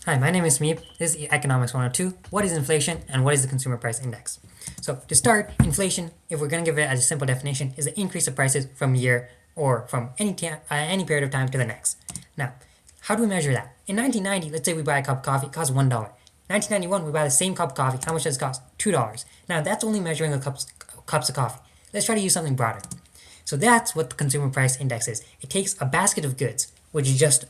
Hi, my name is Samip. This is Economics 102. What is inflation and what is the consumer price index? So to start, inflation, if we're going to give it as a simple definition, is the increase of prices from year or from any period of time to the next. Now, how do we measure that? In 1990, let's say we buy a cup of coffee, it costs $1. 1991, we buy the same cup of coffee. How much does it cost? $2. Now, that's only measuring the cups of coffee. Let's try to use something broader. So that's what the consumer price index is. It takes a basket of goods, which is just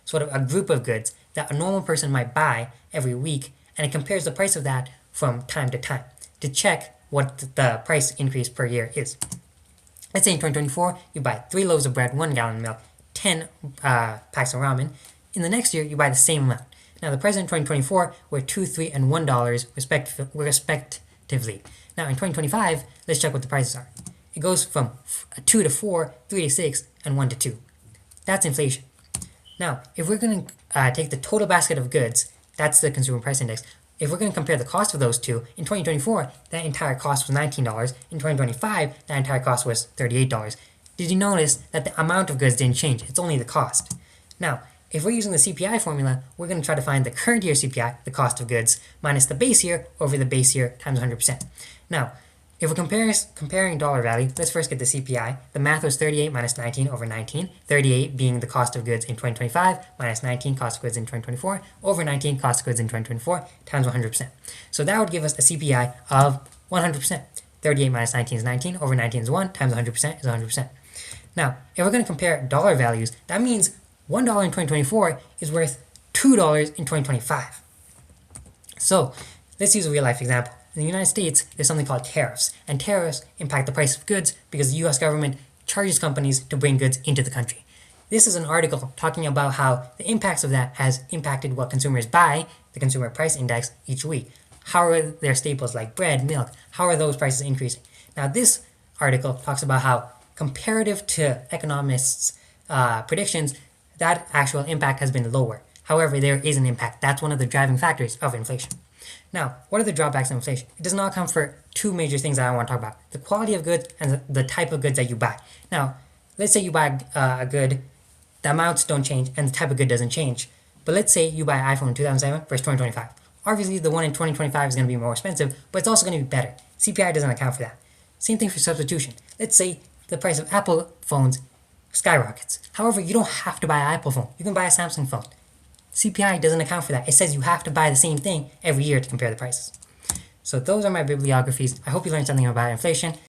sort of a group of goods that a normal person might buy every week, and it compares the price of that from time to time to check what the price increase per year is. Let's say in 2024, you buy 3 loaves of bread, 1 gallon of milk, 10 packs of ramen. In the next year, you buy the same amount. Now, the prices in 2024 were $2, $3, and $1 respectively. Now, in 2025, let's check what the prices are. It goes from 2 to 4, 3 to 6, and 1 to 2. That's inflation. Now, if we're going to take the total basket of goods, that's the consumer price index. If we're going to compare the cost of those two, in 2024, that entire cost was $19. In 2025, that entire cost was $38. Did you notice that the amount of goods didn't change? It's only the cost. Now, if we're using the CPI formula, we're going to try to find the current year CPI, the cost of goods, minus the base year over the base year times 100%. Now, if we're comparing dollar value, let's first get the CPI. The math was 38 minus 19 over 19. 38 being the cost of goods in 2025 minus 19 cost of goods in 2024 over 19 cost of goods in 2024 times 100%. So that would give us a CPI of 100%. 38 minus 19 is 19 over 19 is 1 times 100% is 100%. Now, if we're going to compare dollar values, that means $1 in 2024 is worth $2 in 2025. So let's use a real life example. In the United States, there's something called tariffs, and tariffs impact the price of goods because the US government charges companies to bring goods into the country. This is an article talking about how the impacts of that has impacted what consumers buy, the consumer price index, each week. How are their staples like bread, milk, how are those prices increasing? Now, this article talks about how comparative to economists' predictions, that actual impact has been lower. However, there is an impact. That's one of the driving factors of inflation. Now, what are the drawbacks of inflation? It does not account for two major things that I want to talk about: the quality of goods and the type of goods that you buy. Now, let's say you buy a good, the amounts don't change and the type of good doesn't change. But let's say you buy an iPhone in 2007 versus 2025. Obviously, the one in 2025 is going to be more expensive, but it's also going to be better. CPI doesn't account for that. Same thing for substitution. Let's say the price of Apple phones skyrockets. However, you don't have to buy an Apple phone. You can buy a Samsung phone. CPI doesn't account for that. It says you have to buy the same thing every year to compare the prices. So those are my bibliographies. I hope you learned something about inflation.